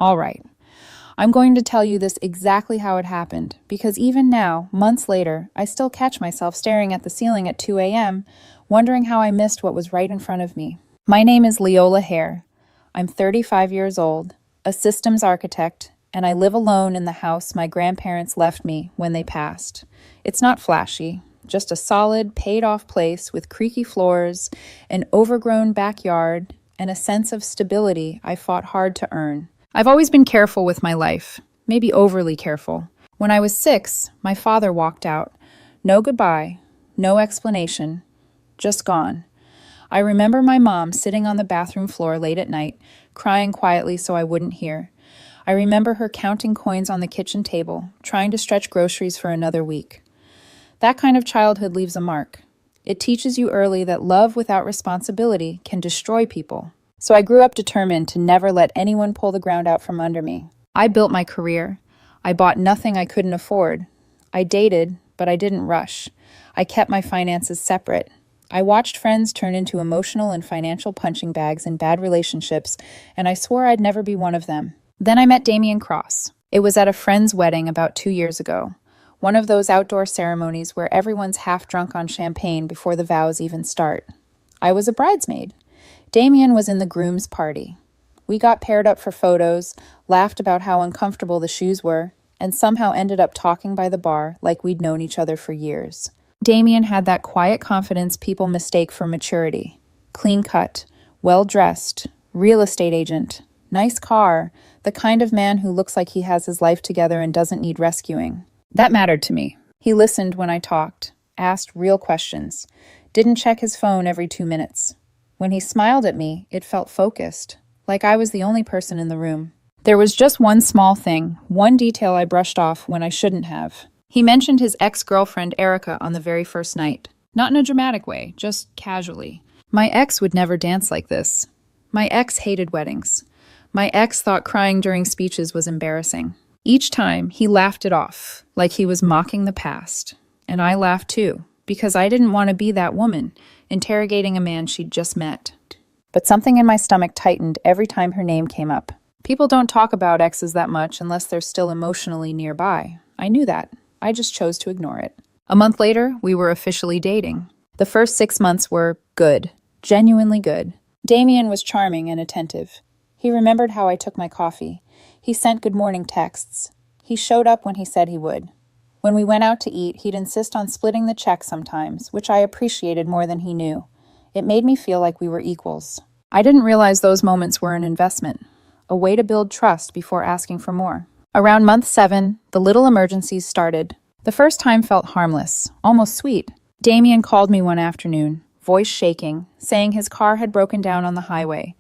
All right. I'm going to tell you this exactly how it happened, because even now, months later, I still catch myself staring at the ceiling at 2 a.m., wondering how I missed what was right in front of me. My name is Leola Hare. I'm 35 years old, a systems architect, and I live alone in the house my grandparents left me when they passed. It's not flashy, just a solid, paid-off place with creaky floors, an overgrown backyard, and a sense of stability I fought hard to earn. I've always been careful with my life, maybe overly careful. When I was 6, my father walked out. No goodbye, no explanation, just gone. I remember my mom sitting on the bathroom floor late at night, crying quietly so I wouldn't hear. I remember her counting coins on the kitchen table, trying to stretch groceries for another week. That kind of childhood leaves a mark. It teaches you early that love without responsibility can destroy people. So I grew up determined to never let anyone pull the ground out from under me. I built my career. I bought nothing I couldn't afford. I dated, but I didn't rush. I kept my finances separate. I watched friends turn into emotional and financial punching bags in bad relationships, and I swore I'd never be one of them. Then I met Damian Cross. It was at a friend's wedding about 2 years ago. One of those outdoor ceremonies where everyone's half drunk on champagne before the vows even start. I was a bridesmaid. Damian was in the groom's party. We got paired up for photos, laughed about how uncomfortable the shoes were, and somehow ended up talking by the bar like we'd known each other for years. Damian had that quiet confidence people mistake for maturity. Clean cut, well-dressed, real estate agent, nice car, the kind of man who looks like he has his life together and doesn't need rescuing. That mattered to me. He listened when I talked, asked real questions, didn't check his phone every 2 minutes. When he smiled at me, it felt focused, like I was the only person in the room. There was just one small thing, one detail I brushed off when I shouldn't have. He mentioned his ex-girlfriend Erica on the very first night. Not in a dramatic way, just casually. My ex would never dance like this. My ex hated weddings. My ex thought crying during speeches was embarrassing. Each time, he laughed it off, like he was mocking the past. And I laughed too, because I didn't want to be that woman, interrogating a man she'd just met. But something in my stomach tightened every time her name came up. People don't talk about exes that much unless they're still emotionally nearby. I knew that. I just chose to ignore it. A month later, we were officially dating. The first 6 months were good, genuinely good. Damian was charming and attentive. He remembered how I took my coffee. He sent good morning texts. He showed up when he said he would. When we went out to eat, he'd insist on splitting the check sometimes, which I appreciated more than he knew. It made me feel like we were equals. I didn't realize those moments were an investment, a way to build trust before asking for more. Around month 7, the little emergencies started. The first time felt harmless, almost sweet. Damian called me one afternoon, voice shaking, saying his car had broken down on the highway.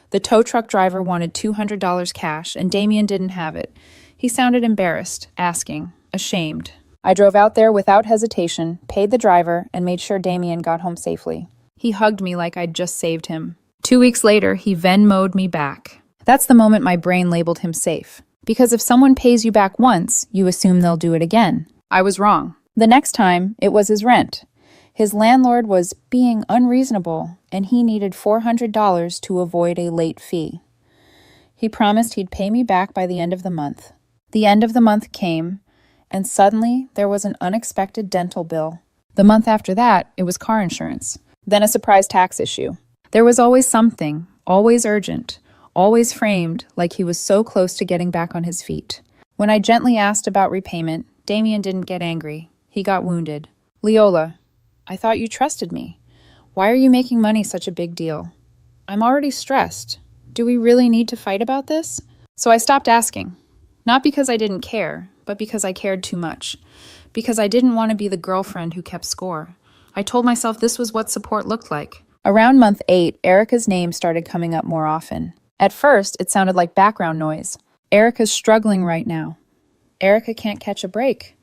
The tow truck driver wanted $200 cash, and Damian didn't have it. He sounded embarrassed, asking, ashamed. I drove out there without hesitation, paid the driver, and made sure Damian got home safely. He hugged me like I'd just saved him. 2 weeks later, he Venmo'd me back. That's the moment my brain labeled him safe. Because if someone pays you back once, you assume they'll do it again. I was wrong. The next time, it was his rent. His landlord was being unreasonable, and he needed $400 to avoid a late fee. He promised he'd pay me back by the end of the month. The end of the month came, and suddenly there was an unexpected dental bill. The month after that, it was car insurance. Then a surprise tax issue. There was always something, always urgent, always framed like he was so close to getting back on his feet. When I gently asked about repayment, Damian didn't get angry. He got wounded. Leola, I thought you trusted me. Why are you making money such a big deal? I'm already stressed. Do we really need to fight about this? So I stopped asking. Not because I didn't care, but because I cared too much. Because I didn't want to be the girlfriend who kept score. I told myself this was what support looked like. Around month 8, Erica's name started coming up more often. At first, it sounded like background noise. Erica's struggling right now. Erica can't catch a break.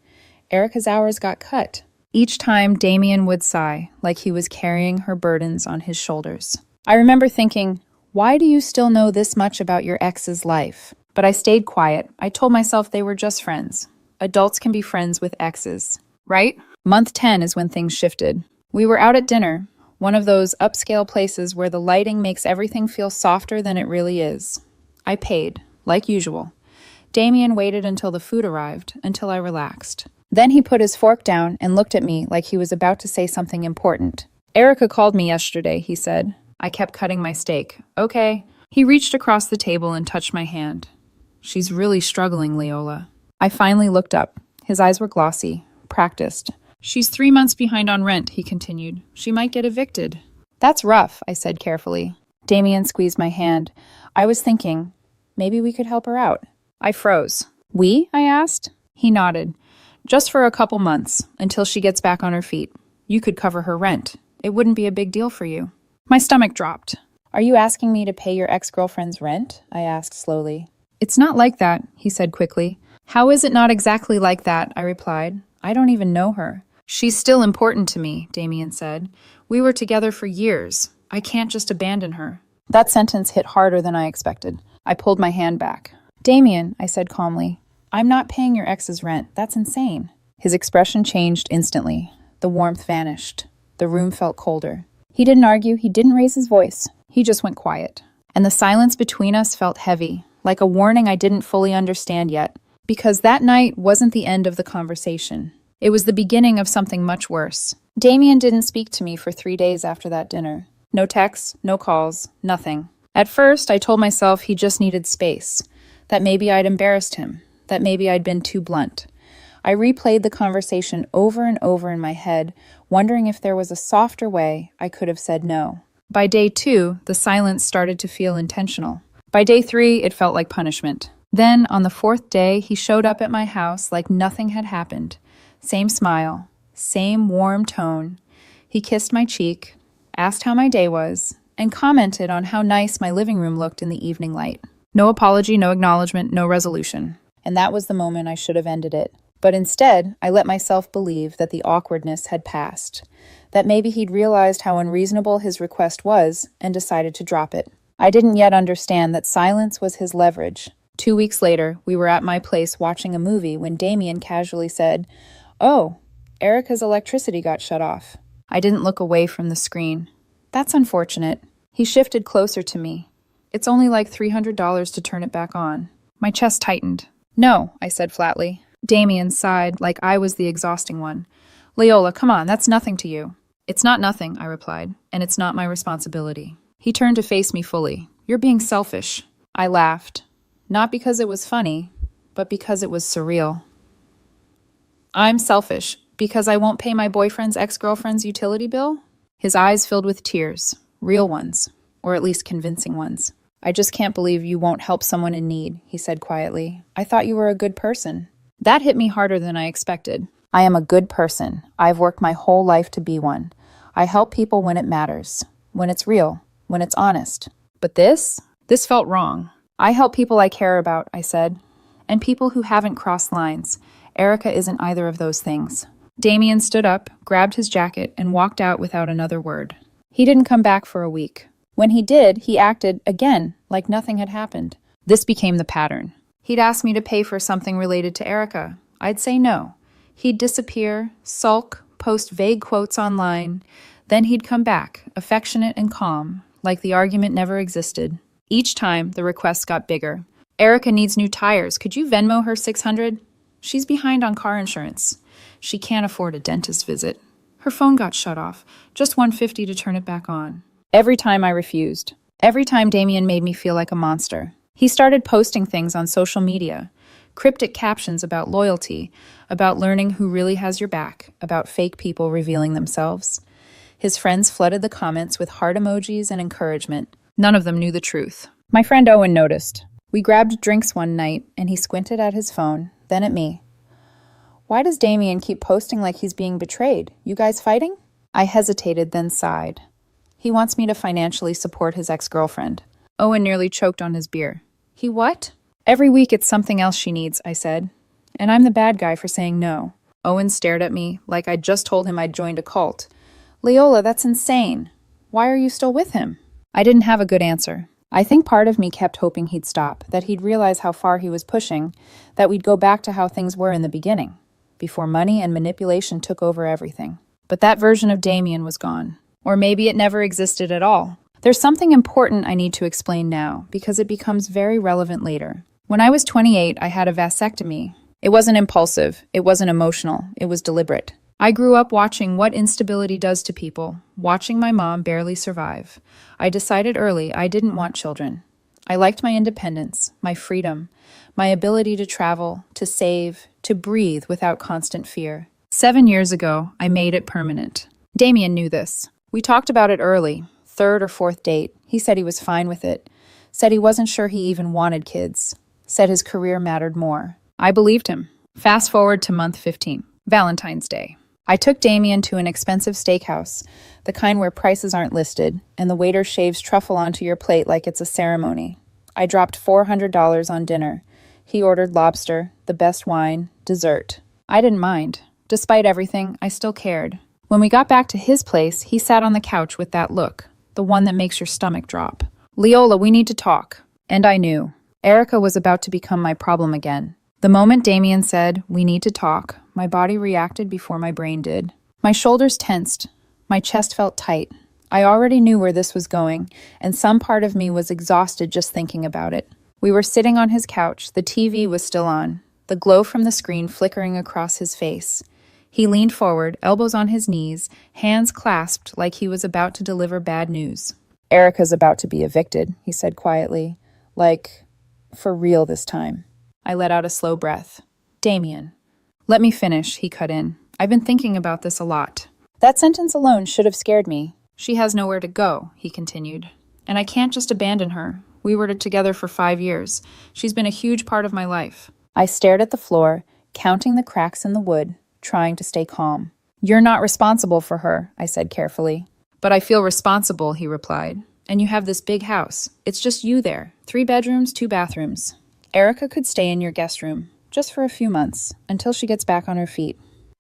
Erica's hours got cut. Each time, Damian would sigh, like he was carrying her burdens on his shoulders. I remember thinking, why do you still know this much about your ex's life? But I stayed quiet. I told myself they were just friends. Adults can be friends with exes, right? Month 10 is when things shifted. We were out at dinner, one of those upscale places where the lighting makes everything feel softer than it really is. I paid, like usual. Damien waited until the food arrived, until I relaxed. Then he put his fork down and looked at me like he was about to say something important. Erica called me yesterday, he said. I kept cutting my steak. Okay. He reached across the table and touched my hand. She's really struggling, Leola. I finally looked up. His eyes were glossy, practiced. She's 3 months behind on rent, he continued. She might get evicted. That's rough, I said carefully. Damien squeezed my hand. I was thinking, maybe we could help her out. I froze. We? I asked. He nodded. Just for a couple months, until she gets back on her feet. You could cover her rent. It wouldn't be a big deal for you. My stomach dropped. Are you asking me to pay your ex-girlfriend's rent? I asked slowly. It's not like that, he said quickly. How is it not exactly like that? I replied. I don't even know her. She's still important to me, Damien said. We were together for years. I can't just abandon her. That sentence hit harder than I expected. I pulled my hand back. Damien, I said calmly, I'm not paying your ex's rent. That's insane. His expression changed instantly. The warmth vanished. The room felt colder. He didn't argue. He didn't raise his voice. He just went quiet. And the silence between us felt heavy, like a warning I didn't fully understand yet. Because that night wasn't the end of the conversation. It was the beginning of something much worse. Damien didn't speak to me for 3 days after that dinner. No texts, no calls, nothing. At first, I told myself he just needed space. That maybe I'd embarrassed him. That maybe I'd been too blunt. I replayed the conversation over and over in my head, wondering if there was a softer way I could have said no. By day 2, the silence started to feel intentional. By day 3, it felt like punishment. Then, on the 4th day, he showed up at my house like nothing had happened. Same smile, same warm tone. He kissed my cheek, asked how my day was, and commented on how nice my living room looked in the evening light. No apology, no acknowledgement, no resolution. And that was the moment I should have ended it. But instead, I let myself believe that the awkwardness had passed, that maybe he'd realized how unreasonable his request was and decided to drop it. I didn't yet understand that silence was his leverage. 2 weeks later, we were at my place watching a movie when Damien casually said, "Oh, Erica's electricity got shut off." I didn't look away from the screen. That's unfortunate. He shifted closer to me. It's only like $300 to turn it back on. My chest tightened. No, I said flatly. Damien sighed like I was the exhausting one. Leola, come on, that's nothing to you. It's not nothing, I replied, and it's not my responsibility. He turned to face me fully. You're being selfish. I laughed. Not because it was funny, but because it was surreal. I'm selfish because I won't pay my boyfriend's ex-girlfriend's utility bill? His eyes filled with tears, real ones, or at least convincing ones. I just can't believe you won't help someone in need, he said quietly. I thought you were a good person. That hit me harder than I expected. I am a good person. I've worked my whole life to be one. I help people when it matters, when it's real, when it's honest. But this felt wrong. I help people I care about, I said, and people who haven't crossed lines. Erica isn't either of those things. Damien stood up, grabbed his jacket, and walked out without another word. He didn't come back for a week. When he did, he acted, again, like nothing had happened. This became the pattern. He'd ask me to pay for something related to Erica. I'd say no. He'd disappear, sulk, post vague quotes online. Then he'd come back, affectionate and calm, like the argument never existed. Each time, the requests got bigger. Erica needs new tires. Could you Venmo her $600? She's behind on car insurance. She can't afford a dentist visit. Her phone got shut off. Just $150 to turn it back on. Every time I refused. Every time Damien made me feel like a monster. He started posting things on social media. Cryptic captions about loyalty, about learning who really has your back, about fake people revealing themselves. His friends flooded the comments with heart emojis and encouragement. None of them knew the truth. My friend Owen noticed. We grabbed drinks one night, and he squinted at his phone, then at me. Why does Damien keep posting like he's being betrayed? You guys fighting? I hesitated, then sighed. He wants me to financially support his ex-girlfriend. Owen nearly choked on his beer. He what? Every week it's something else she needs, I said. And I'm the bad guy for saying no. Owen stared at me like I'd just told him I'd joined a cult. Leola, that's insane. Why are you still with him? I didn't have a good answer. I think part of me kept hoping he'd stop, that he'd realize how far he was pushing, that we'd go back to how things were in the beginning, before money and manipulation took over everything. But that version of Damien was gone. Or maybe it never existed at all. There's something important I need to explain now, because it becomes very relevant later. When I was 28, I had a vasectomy. It wasn't impulsive, it wasn't emotional, it was deliberate. I grew up watching what instability does to people, watching my mom barely survive. I decided early I didn't want children. I liked my independence, my freedom, my ability to travel, to save, to breathe without constant fear. 7 years ago, I made it permanent. Damien knew this. We talked about it early, third or fourth date. He said he was fine with it. Said he wasn't sure he even wanted kids. Said his career mattered more. I believed him. Fast forward to month 15, Valentine's Day. I took Damien to an expensive steakhouse, the kind where prices aren't listed, and the waiter shaves truffle onto your plate like it's a ceremony. I dropped $400 on dinner. He ordered lobster, the best wine, dessert. I didn't mind. Despite everything, I still cared. When we got back to his place, he sat on the couch with that look, the one that makes your stomach drop. Leola, we need to talk. And I knew. Erica was about to become my problem again. The moment Damien said, we need to talk, my body reacted before my brain did. My shoulders tensed. My chest felt tight. I already knew where this was going, and some part of me was exhausted just thinking about it. We were sitting on his couch. The TV was still on, the glow from the screen flickering across his face. He leaned forward, elbows on his knees, hands clasped like he was about to deliver bad news. Erica's about to be evicted, he said quietly. Like, for real this time. I let out a slow breath. Damien. Let me finish, he cut in. I've been thinking about this a lot. That sentence alone should have scared me. She has nowhere to go, he continued. And I can't just abandon her. We were together for 5 years. She's been a huge part of my life. I stared at the floor, counting the cracks in the wood, trying to stay calm. You're not responsible for her, I said carefully. But I feel responsible, he replied. And you have this big house. It's just you there. 3 bedrooms, 2 bathrooms. Erica could stay in your guest room, just for a few months, until she gets back on her feet.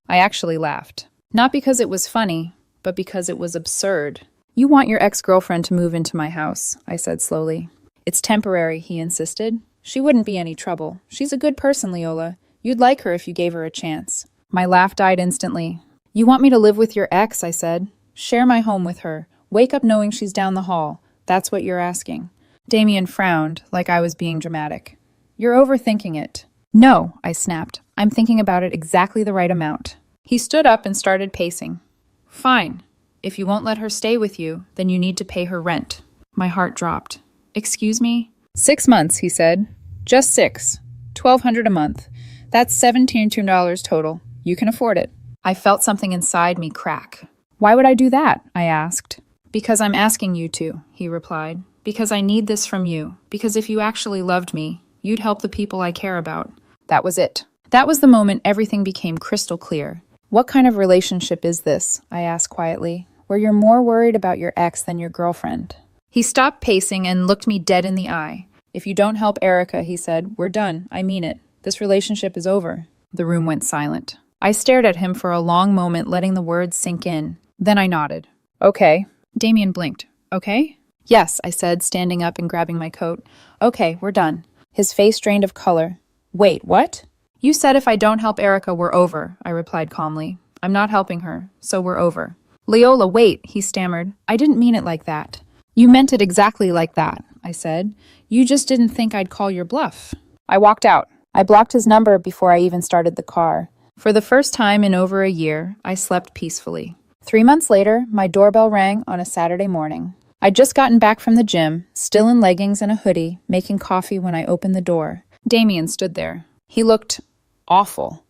I actually laughed. Not because it was funny, but because it was absurd. You want your ex-girlfriend to move into my house, I said slowly. It's temporary, he insisted. She wouldn't be any trouble. She's a good person, Leola. You'd like her if you gave her a chance. My laugh died instantly. You want me to live with your ex, I said. Share my home with her. Wake up knowing she's down the hall. That's what you're asking. Damien frowned, like I was being dramatic. You're overthinking it. No, I snapped. I'm thinking about it exactly the right amount. He stood up and started pacing. Fine. If you won't let her stay with you, then you need to pay her rent. My heart dropped. Excuse me? 6 months, he said. Just 6. $1,200 a month. That's $1,700 total. You can afford it. I felt something inside me crack. Why would I do that? I asked. Because I'm asking you to, he replied. Because I need this from you. Because if you actually loved me, you'd help the people I care about. That was it. That was the moment everything became crystal clear. What kind of relationship is this? I asked quietly, where you're more worried about your ex than your girlfriend. He stopped pacing and looked me dead in the eye. If you don't help Erica, he said, we're done. I mean it. This relationship is over. The room went silent. I stared at him for a long moment, letting the words sink in. Then I nodded. Okay. Damien blinked. Okay? Yes, I said, standing up and grabbing my coat. Okay, we're done. His face drained of color. Wait, what? You said if I don't help Erica, we're over, I replied calmly. I'm not helping her, so we're over. Leola, wait, he stammered. I didn't mean it like that. You meant it exactly like that, I said. You just didn't think I'd call your bluff. I walked out. I blocked his number before I even started the car. For the first time in over a year, I slept peacefully. 3 months later, my doorbell rang on a Saturday morning. I'd just gotten back from the gym, still in leggings and a hoodie, making coffee when I opened the door. Damien stood there. He looked awful.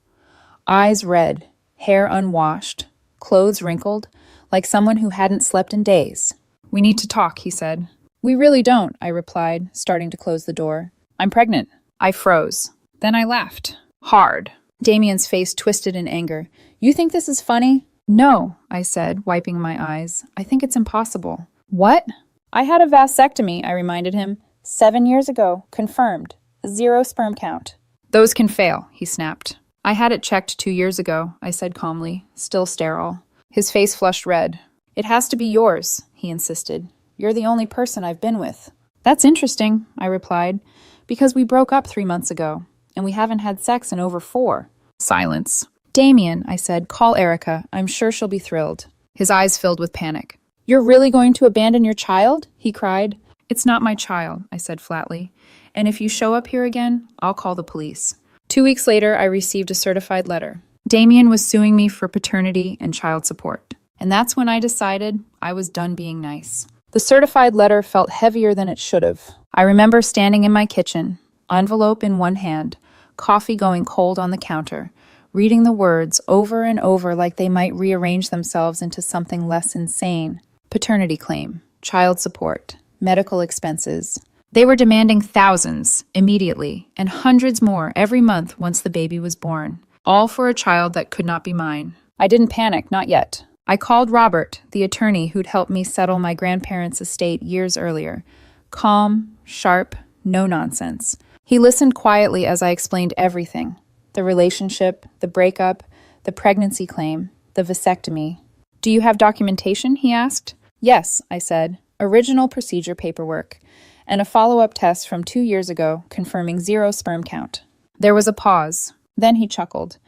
Eyes red, hair unwashed, clothes wrinkled, like someone who hadn't slept in days. We need to talk, he said. We really don't, I replied, starting to close the door. I'm pregnant. I froze. Then I laughed. Hard. Damien's face twisted in anger. You think this is funny? No, I said, wiping my eyes. I think it's impossible. What? I had a vasectomy, I reminded him. 7 years ago. Confirmed. 0 sperm count. Those can fail, he snapped. I had it checked 2 years ago, I said calmly, still sterile. His face flushed red. It has to be yours, he insisted. You're the only person I've been with. That's interesting, I replied, because we broke up 3 months ago, and we haven't had sex in over 4. Silence. Damien, I said, call Erica. I'm sure she'll be thrilled. His eyes filled with panic. You're really going to abandon your child? He cried. It's not my child, I said flatly, And if you show up here again, I'll call the police. 2 weeks later, I received a certified letter. Damien was suing me for paternity and child support. And that's when I decided I was done being nice. The certified letter felt heavier than it should have. I remember standing in my kitchen, envelope in one hand, coffee going cold on the counter, reading the words over and over like they might rearrange themselves into something less insane. Paternity claim, child support, medical expenses. They were demanding thousands immediately and hundreds more every month once the baby was born, all for a child that could not be mine. I didn't panic, not yet. I called Robert, the attorney who'd helped me settle my grandparents' estate years earlier. Calm, sharp, no nonsense. He listened quietly as I explained everything. The relationship, the breakup, the pregnancy claim, the vasectomy. Do you have documentation? He asked. Yes, I said. Original procedure paperwork. And a follow-up test from 2 years ago confirming 0 sperm count. There was a pause. Then he chuckled.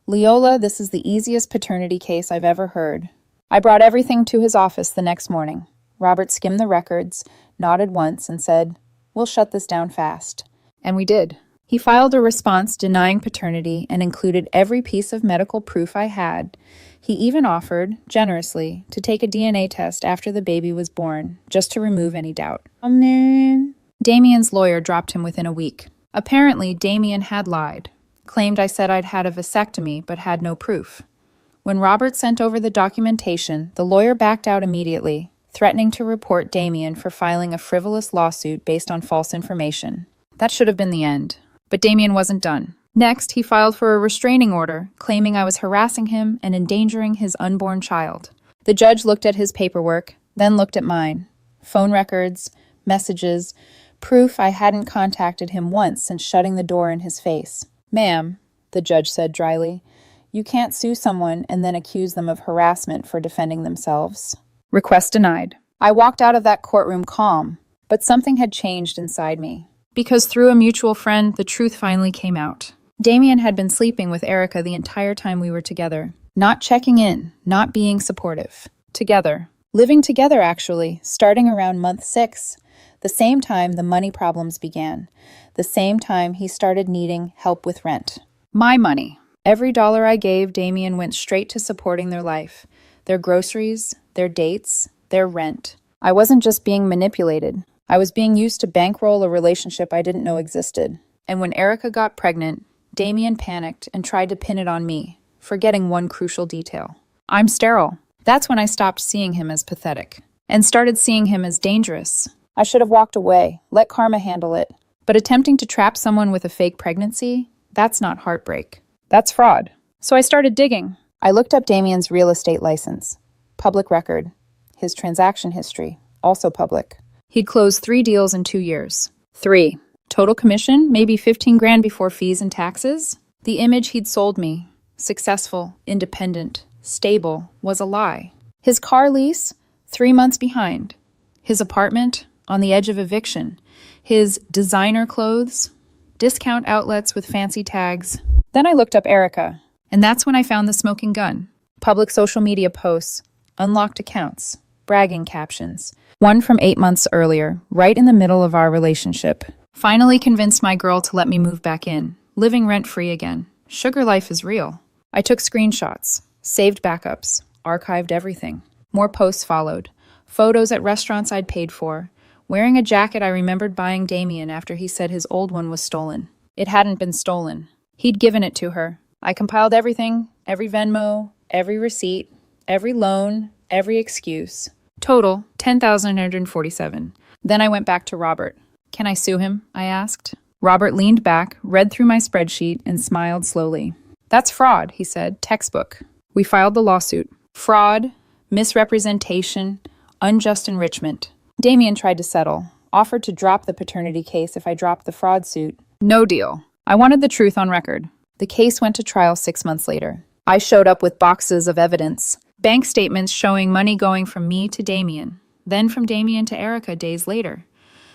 Leola, this is the easiest paternity case I've ever heard. I brought everything to his office the next morning. Robert skimmed the records, nodded once, and said, "We'll shut this down fast." And we did. He filed a response denying paternity and included every piece of medical proof I had. He even offered, generously, to take a DNA test after the baby was born, just to remove any doubt. Damien's lawyer dropped him within a week. Apparently, Damien had lied, claimed I said I'd had a vasectomy but had no proof. When Robert sent over the documentation, the lawyer backed out immediately, threatening to report Damien for filing a frivolous lawsuit based on false information. That should have been the end. But Damien wasn't done. Next, he filed for a restraining order, claiming I was harassing him and endangering his unborn child. The judge looked at his paperwork, then looked at mine. Phone records, messages, proof I hadn't contacted him once since shutting the door in his face. "Ma'am," the judge said dryly, "you can't sue someone and then accuse them of harassment for defending themselves." Request denied. I walked out of that courtroom calm, but something had changed inside me. Because through a mutual friend, the truth finally came out. Damien had been sleeping with Erica the entire time we were together. Not checking in, not being supportive. Together. Living together, actually, starting around month 6. The same time the money problems began. The same time he started needing help with rent. My money. Every dollar I gave Damien went straight to supporting their life. Their groceries, their dates, their rent. I wasn't just being manipulated. I was being used to bankroll a relationship I didn't know existed. And when Erica got pregnant, Damien panicked and tried to pin it on me, forgetting one crucial detail. I'm sterile. That's when I stopped seeing him as pathetic and started seeing him as dangerous. I should have walked away, let karma handle it. But attempting to trap someone with a fake pregnancy, that's not heartbreak. That's fraud. So I started digging. I looked up Damien's real estate license. Public record. His transaction history. Also public. He'd closed 3 deals in 2 years. 3. Total commission, maybe 15 grand before fees and taxes? The image he'd sold me, successful, independent, stable, was a lie. His car lease, 3 months behind. His apartment, on the edge of eviction. His designer clothes, discount outlets with fancy tags. Then I looked up Erica, and that's when I found the smoking gun. Public social media posts, unlocked accounts, bragging captions. One from 8 months earlier, right in the middle of our relationship. Finally convinced my girl to let me move back in, living rent-free again. Sugar life is real. I took screenshots, saved backups, archived everything. More posts followed. Photos at restaurants I'd paid for. Wearing a jacket I remembered buying Damien after he said his old one was stolen. It hadn't been stolen. He'd given it to her. I compiled everything, every Venmo, every receipt, every loan, every excuse. Total, $10,147. Then I went back to Robert. "Can I sue him?" I asked. Robert leaned back, read through my spreadsheet, and smiled slowly. "That's fraud," he said, "textbook." We filed the lawsuit. Fraud, misrepresentation, unjust enrichment. Damien tried to settle, offered to drop the paternity case if I dropped the fraud suit. No deal. I wanted the truth on record. The case went to trial 6 months later. I showed up with boxes of evidence. Bank statements showing money going from me to Damien, then from Damien to Erica days later.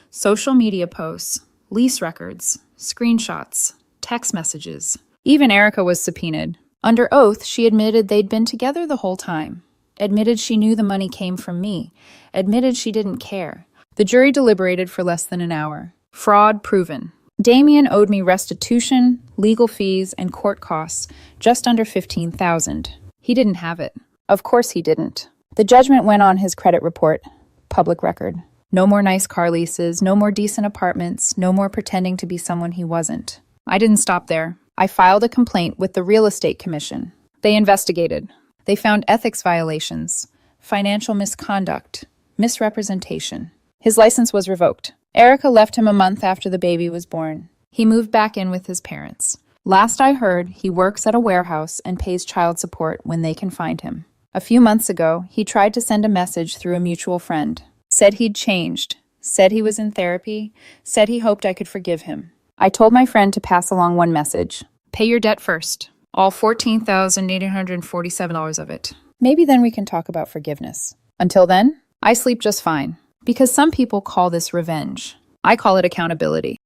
Social media posts, lease records, screenshots, text messages. Even Erica was subpoenaed. Under oath, she admitted they'd been together the whole time. Admitted she knew the money came from me. Admitted she didn't care. The jury deliberated for less than an hour. Fraud proven. Damien owed me restitution, legal fees, and court costs, just under $15,000. He didn't have it. Of course he didn't. The judgment went on his credit report. Public record. No more nice car leases, no more decent apartments, no more pretending to be someone he wasn't. I didn't stop there. I filed a complaint with the Real Estate Commission. They investigated. They found ethics violations, financial misconduct, misrepresentation. His license was revoked. Erica left him a month after the baby was born. He moved back in with his parents. Last I heard, he works at a warehouse and pays child support when they can find him. A few months ago, he tried to send a message through a mutual friend. Said he'd changed, said he was in therapy, said he hoped I could forgive him. I told my friend to pass along one message. Pay your debt first. All $14,847 of it. Maybe then we can talk about forgiveness. Until then, I sleep just fine. Because some people call this revenge. I call it accountability.